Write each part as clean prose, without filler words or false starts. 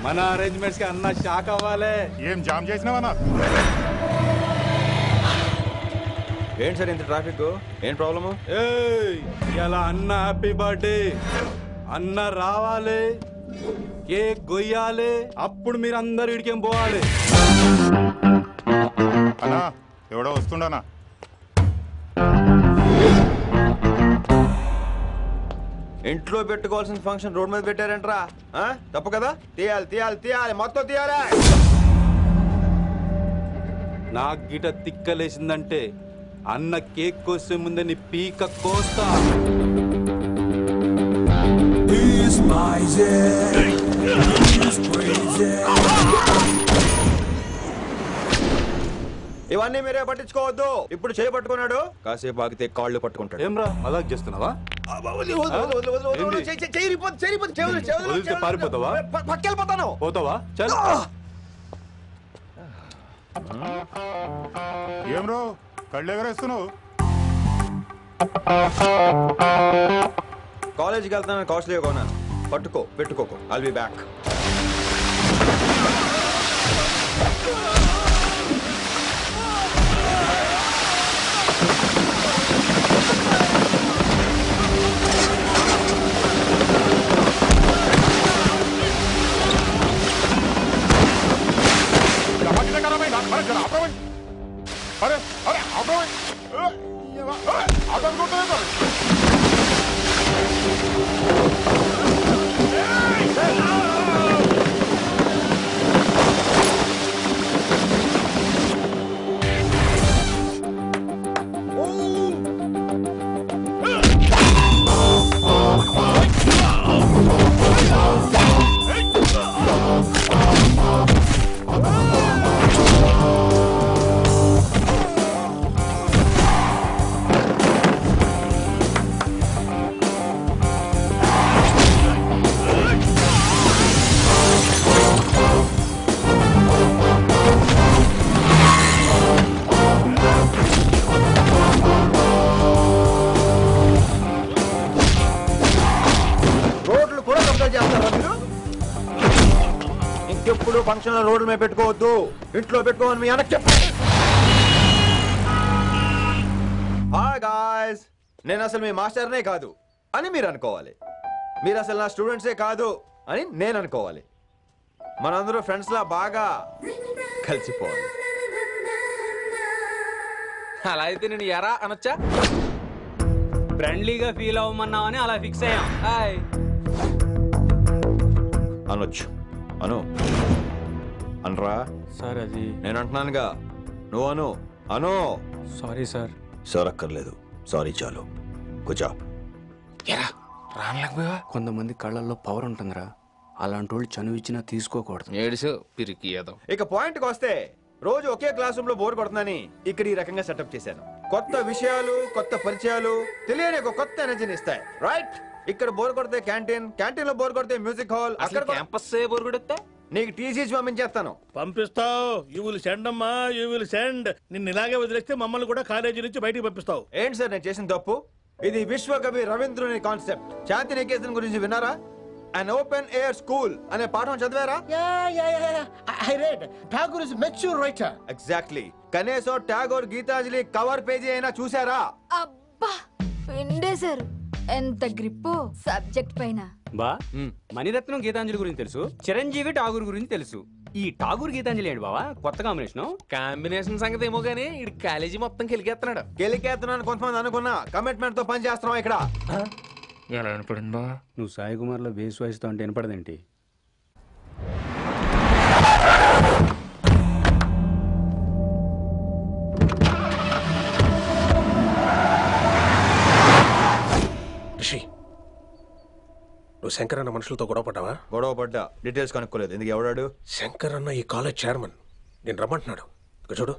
మన అరేంజ్మెంట్స్ కి అన్న షాక్ అవ్వాలి. ఏం జామ్ చేసినావన్నా? ఏంటి సార్ ఇంత ట్రాఫిక్? ఏం ప్రాబ్లము? ఇలా అన్న హ్యాపీ బర్త్డే, అన్న రావాలి, కేక్ గొయ్యాలి, అప్పుడు మీరు అందరు ఇడికేం పోవాలి. అన్నా ఎవడో వస్తుండనా? ఇంట్లో పెట్టుకోవాల్సిన ఫంక్షన్ రోడ్ మీద పెట్టారంటరా? తప్పు కదా? తీయాలి తీయాలి తీయాలి, మొత్తం తీయాలి. నాకు గిట తిక్కలేసిందంటే అన్న కేక్ కోసే ముందే నీ పీక కోస్తా. ఇవన్నీ మీరే పట్టించుకోవద్దు. ఇప్పుడు చేయబట్టుకున్నాడు, కాసేపు ఆగితే కాళ్ళు పట్టుకుంటాడు. ఏమ్రా మజాక్ చేస్తున్నావా? పారిపోతావా? పక్కెళ్ళిపోతాను. పోతావా? చల్. ఏం రో కళ్ళు ఎగరేస్తున్నావు? కాలేజీకి వెళ్తానని కాస్ట్లీగా కొన్నాను. పట్టుకో, పెట్టుకోకు. I'll be back. अरे अरे ऑटो ऑटो को ఇంకెప్పుడు ఫంక్షన్ రోడ్ల మీద పెట్టుకోవద్దు, ఇంట్లో పెట్టుకోమని మీ అన్నకి చెప్పండి. హాయ్ గాయ్స్, నేను అసలు మీ మాస్టర్నే కాదు అని మీరు అనుకోవాలి. మీరు అసలు నా స్టూడెంట్సే కాదు అని నేను అనుకోవాలి. మనందరూ ఫ్రెండ్స్ లా బాగా కలిసిపోవాలి. అలా అయితే నేను ఎరా అనొచ్చా? ఫ్రెండ్లీగా ఫీల్ అవ్వమన్నావని అలా ఫిక్స్ అయ్యాం. హాయ్ అనొచ్చు. అను అనరా సార్. అది నేను అంటున్నానుగా, నువ్వు అను. అను. Sorry sir. సార్ అక్కర్లేదు, సారీ చాలు. కూర్చో. కొంతమంది కళ్ళల్లో పవర్ ఉంటుందిరా, అలాంటి వాళ్ళు చనువు ఇచ్చినా తీసుకోకూడదు. ఏడుసు పిరికి ఏదో. ఇక పాయింట్కి వస్తే, రోజు ఒకే క్లాస్ రూమ్ లో బోర్ కొడుతుందని ఇక్కడ ఈ రకంగా సెటప్ చేశాను. కొత్త విషయాలు, కొత్త పరిచయాలు తెలియని ఒక కొత్త ఎనర్జీని ఇస్తాయి. రైట్? ఇక్కడ బోర్ కొడితే క్యాంటీన్, క్యాంటీన్ లో బోర్ కొడితే మ్యూజిక్ హాల్, అక్కడ క్యాంపస్ బోర్ కొడితే నీకు టీసీస్ పంపించేస్తాను. పంపిస్తావు. యూ విల్ సెండ్ అమ్మా, యూ విల్ సెండ్. నిన్ను ఇలాగే వదిలేస్తే మమ్మల్ని కూడా కాలేజీ నుంచి బయటికి పంపిస్తావు. ఏంటి సార్ నేను చేసిన తప్పు? ఇది విశ్వకవి రవీంద్రుని కాన్సెప్ట్. శాంతి నికేతన్ గురించి విన్నారా? An open air school అనే పాఠం చదివారా? I read. Tagore is a mature writer. Exactly. కనీసం టాగోర్ గీతాంజలి కవర్ పేజీ అయినా చూసారా? అబ్బా పిండేశారు. ఎంత గ్రిప్పు సబ్జెక్ట్ పైన. బా మణిరత్నం గీతాంజలి గురించి తెలుసు, చిరంజీవి ఠాగూర్ గురించి తెలుసు. ఈ ఠాగూర్ గీతాంజలి ఏంటి బావా కొత్త కాంబినేషన్ సంగతి ఏమో గానీ ఈ కాలేజీ మొత్తం కెలికేస్తున్నాడు. గెలికేస్తున్నాను కొంతమంది అనుకున్నా, కమిట్మెంట్ తో పని చేస్తున్నాం ఇక్కడ. ఎలా వినపడిందా? నువ్వు సాయి కుమార్ లో బేస్ వాయిస్ తో అంటే వినపడదేంటి? నువ్వు శంకర్ అన్న మనుషులతో గొడవపడ్డావా? గొడవపడ్డా, డీటెయిల్స్ కనుక్కోలేదు. ఎందుకు ఎవడాడు? శంకర్ అన్న ఈ కాలేజ్ చైర్మన్. నేను రమ్మంటున్నాడు. ఇక చూడు,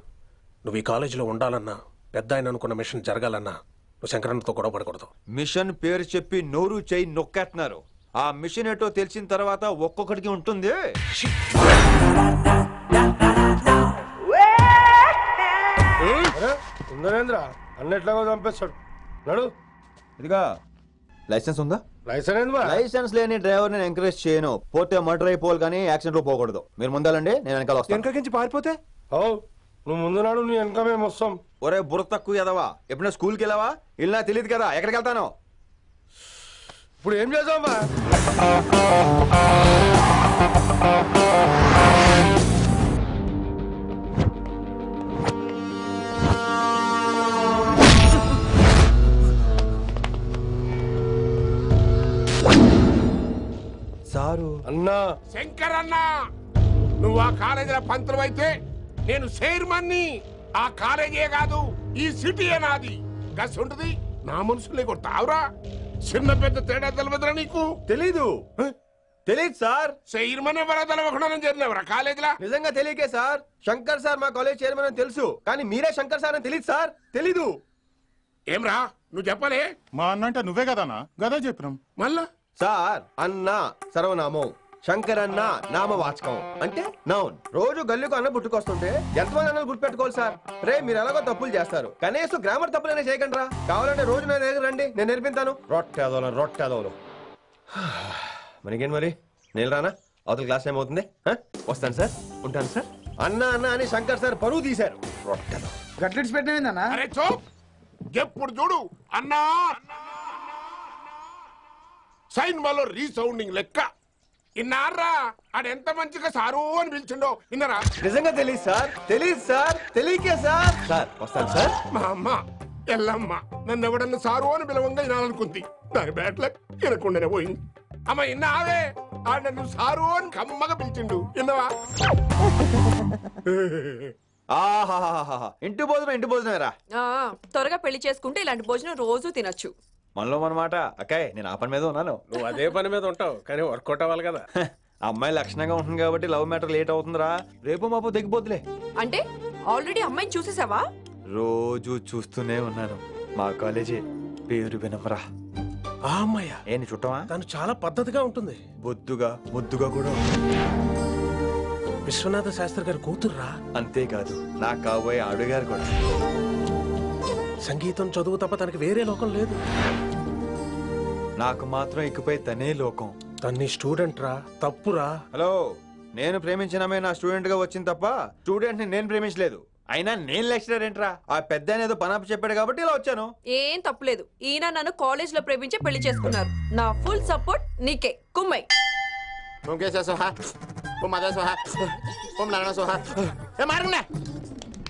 నువ్వు ఈ కాలేజీలో ఉండాలన్నా, పెద్ద ఆయన అనుకున్న మిషన్ జరగాలన్నా నువ్వు శంకర్ అన్నతో గొడవపడకూడదు. మిషన్ పేరు చెప్పి నోరు చేయి నొక్కేస్తున్నారు. ఆ మిషన్ ఏటో తెలిసిన తర్వాత ఒక్కొక్కడికి ఉంటుంది. ఉందనేంద్ర అన్నెట్లాగో చంపేస్తాడు. నడు. ఇదిగా లైసెన్స్ ఉందా? లైసెన్స్ లేని డ్రైవర్ నేను ఎంకరేజ్ చేయను. పోతే మర్డర్ అయిపోవాలి కానీ యాక్సిడెంట్ లో పోకూడదు. మీరు ముందాలండి, నేను వెనకాల వస్తాను. వెనకకించి పారిపోతే నువ్వు ముందు నాడు నీ వెనక మేము వస్తాం. ఒరే బుర్ర తక్కువ ఎదవా, ఎప్పుడైనా స్కూల్కి వెళ్ళావా? ఇలా తెలియదు కదా ఎక్కడికి వెళ్తాను. ఇప్పుడు ఏం చేద్దామా? సారు అన్నా శంకర్ అన్నా, నువ్వు ఆ కాలేజీలో పంతులు అయితే నేను చైర్మన్ని. ఆ కాలేజీ కాదు, ఈ సిటీ నాది. గస్ ఉంటుంది నా మనుషులే కొడతావురా. చిన్న పెద్ద తేడా తెలియదురా నీకు? తెలీదు తెలీదు సార్. చైర్మన్ ఎవరో తెలవకుండా చేరినవరా కాలేజీలో? నిజంగా తెలియకే సార్. శంకర్ సార్ మా కాలేజ్ చైర్మన్ అని తెలుసు, కానీ మీరే శంకర్ సార్ అని తెలియదు సార్. తెలీదు. ఏమ్రా నువ్వు చెప్పలే? మా అన్న అంటే నువ్వే కదన్నా, గదా చెప్పినాం. మళ్ళా సార్ అన్న సర్వనామం, శంకర్ అన్న నామవాచకం అంటే నౌన్. రోజు గల్లుకు అన్న పుట్టుకొస్తుంటే ఎంతమంది అన్నలు గుర్తుపెట్టుకోవాలి సార్? రే మీరు ఎలాగో తప్పులు చేస్తారు, కనీసం గ్రామర్ తప్పులైనా చేయకండి రా. కావాలంటే రోజు నా దగ్గర రండి, నేను నేర్పిస్తాను. రొట్టెదోలు మనకేం మరి? నేను రానా? అవతల క్లాస్ టైం అవుతుంది. వస్తాను సార్, ఉంటాను సార్. అన్న అన్న అని శంకర్ సార్ పరువు తీశారు. రొట్టెలో గట్లెట్స్ పెట్టిన అరే చూ, ఎప్పుడు చూడు అన్నా సైన్ malo రీసౌండింగ్ లెక్క. ఇన్నారా ఆడెంత మంచిగా సారు అని పిలిచిండో ఇన్నరా? నిజంగా తెలియదు సార్, తెలియదు సార్, తెలియకే సార్. సార్ వస్తాను సార్. మా అమ్మ ఎల్లమ్మ నన్ను ఎవడన్నా సారు అని పిలవంగా వినాలనుకుంది. దాని బ్యాట్ల వినకుండానే పోయింది. అమ్మ ఇన్నావే, ఆడ నన్ను సారు అని కమ్మగా పిలిచిండు. ఇన్నవా? ఆహాహాహా, ఇంటి భోజనం రా. త్వరగా పెళ్లి చేసుకుంటే ఇలాంటి భోజనం రోజు తినొచ్చు. మనలో మనమాట. అక్కాయ్ నేను ఆ పని మీద ఉన్నాను. నువ్వు అదే పని మీద ఉంటావు, కానీ వర్కౌట్ అవ్వాలి కదా. అమ్మాయి లక్షణంగా ఉంటుంది కాబట్టి లవ్ మ్యాటర్ లేట్ అవుతుందిరా. రేపు మాపు దిగిపోతులే. అంటే ఆల్రెడీ అమ్మాయిని చూసేసావా? రోజు చూస్తూనే ఉన్నాను. మా కాలేజీ పేరు వినమరా. ఆ అమ్మాయ ఏంటి చుట్టమా? తను చాలా పద్ధతిగా ఉంటుంది, బొద్దుగా ముద్దుగా కూడా. విశ్వనాథ శాస్త్రి గారి కూతుర్రా. అంతేకాదు నా కాబోయే ఆడుగారు కూడా. సంగీతం చదువు తప్ప తనకి వేరే లోకం లేదు. నాకు మాత్రం ఇకపై తనే లోకం. తన్ని స్టూడెంట్ రా, తప్పురా. హలో, నేను ప్రేమించినమే నా స్టూడెంట్ గా వచ్చింది తప్ప స్టూడెంట్ ని నేను ప్రేమించలేదు. అయినా నేను లెక్చరర్ ఏంట్రా? ఆ పెద్ద ఏదో పనాప చెప్పాడు కాబట్టి ఇలా వచ్చాను. ఏం తప్పులేదు. ఈయన నన్ను కాలేజ్ లో ప్రేమించి పెళ్లి చేసుకున్నారు. నా ఫుల్ సపోర్ట్ నీకే. కుమ్మై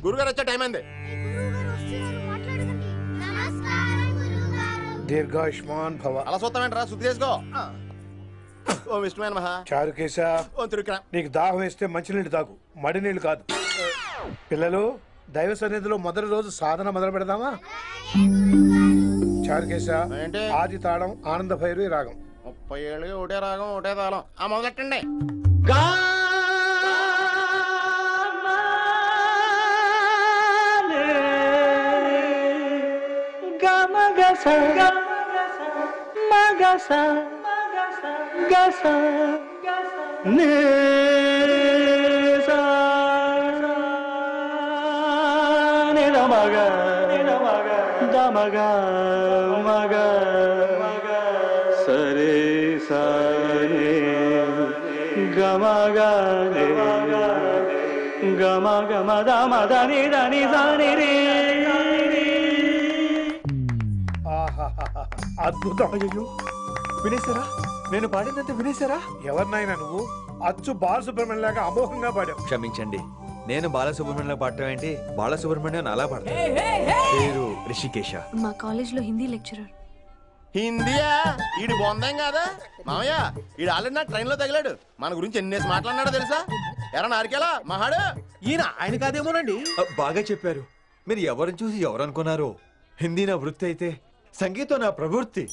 గురుగారు వచ్చే టైం అంది. దీర్ఘాయుష్మాన్ భవ. అలా చూస్తామేంట్రా, శుద్ధి చేసుకో. ఓ విష్ణుమైన మహా చారుకేశ, ఓ తిరుక్రా. నీకు దాహం వేస్తే మంచినీళ్ళు తాగు, మడి నీళ్ళు కాదు. పిల్లలు, దైవ సన్నిధిలో మొదటి రోజు సాధన మొదలు పెడదామా? చారుకేశ, ఏంటి? ఆది తాళం ఆనంద భైరవి రాగం. 30 ఏళ్ళుగా ఒకటే రాగం ఒకటే తాళం. ఆ మొదలెట్టండి. అద్భుతం. వినేశారా? నేను పాడిందంటే వినేశారా? ఎవరినైనా నువ్వు అచ్చు బాలసుబ్రహ్మణ్యం లాగా అమోఘంగా పాడావు. క్షమించండి, నేను బాలసుబ్రహ్మణ్యం పాడటం ఏంటి? బాలసుబ్రహ్మణ్యం అలా పాడతాను. పేరు రిషికేశ. మా కాలేజ్ లో హిందీ లెక్చరర్. హిందీయా? ఈడు బొందేం కాదా మామయ్య? ఈడు ఆల్రెడీ నా ట్రైన్ లో తగిలాడు. మన గురించి ఎన్నేసి మాట్లాడినాడో తెలుసా? ఎరా నారికేలా మహాడు. ఈయన ఆయన కాదేమోనండి. బాగా చెప్పారు. మీరు ఎవరిని చూసి ఎవరు అనుకున్నారు? హిందీ నా వృత్తి అయితే సంగీతం నా ప్రవృత్తి.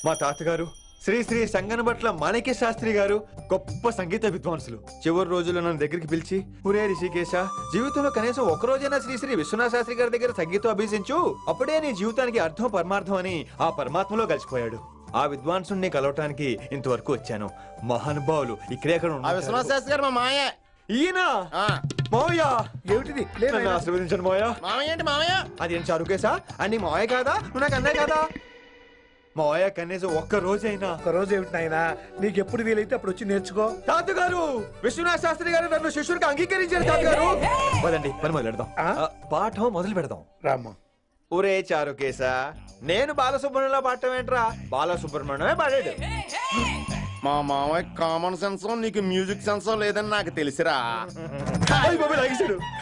మా తాతగారు శ్రీ శ్రీ సంగనబట్ల మాణిక్య శాస్త్రి గారు గొప్ప సంగీత విద్వాంసులు. చివరి రోజుల్లో నన్ను దగ్గరికి పిలిచి, ఒరే రిషికేశ, జీవితంలో కనీసం ఒక రోజైనా శ్రీ శ్రీ విశ్వనాథ శాస్త్రి గారి దగ్గర సంగీతం అభ్యసించు, అప్పుడే నీ జీవితానికి అర్థం పరమార్థం అని ఆ పరమాత్మలో కలిసిపోయాడు. ఆ విద్వాంసుని కలవటానికి ఇంతవరకు వచ్చాను. మహానుభావులు ఇక్కడే అక్కడ విశ్వనాథ శాస్త్రి గారు మా మామయ్య. ఈయన మావయ్య. ఏమిటిది? నన్ను ఆశీర్వదించండి మావయ్య. మామయ్య ఏంటి మామయ్య? అదేం చారుకేశా? అని మావయ్య కాదా? నువ్వు నాకు అన్నయ్య కాదా? మావయ్య కనీసం ఒక్క రోజైనా. ఒక రోజు ఏమిటి నాయనా, నీకు ఎప్పుడు వీలైతే అప్పుడు వచ్చి నేర్చుకో. తాతగారు, విశ్వనాథ శాస్త్రి గారు నన్ను శిష్యుడికి అంగీకరించారు తాతగారు. పదండి పని మొదలెడదాం. పాఠం మొదలు పెడదాం. రామ్మా. ఒరే చారుకేశా, నేను బాలసుబ్రహ్మణ్యంలో పాడటం ఏంట్రా? బాలసుబ్రహ్మణ్యమే పాడాడు. మా మామయ్య కామన్ సెన్స్ నీకు మ్యూజిక్ సెన్స్ లేదని నాకు తెలిసిరా.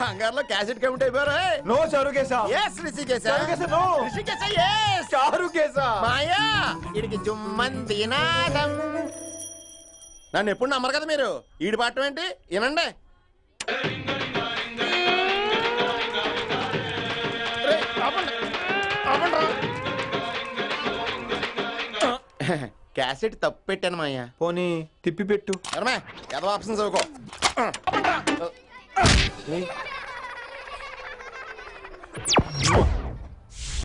కంగారులో క్యాసెట్ కమిట్ అయిపోయారా? No Charukesha. Yes Rishikesha. Charukesha, no. Rishikesha yes. Charukesha. మాయా ఇడికి జుమ్మంది నాదం. నన్ను ఎప్పుడు నమ్మరు కదా మీరు. ఈడి పాడటం ఏంటి వినండి. క్యాసెట్ తప్పు పెట్టాను మాయా. పోనీ తిప్పి పెట్టు. ఎదవ ఆప్షన్స్ చదువుకో.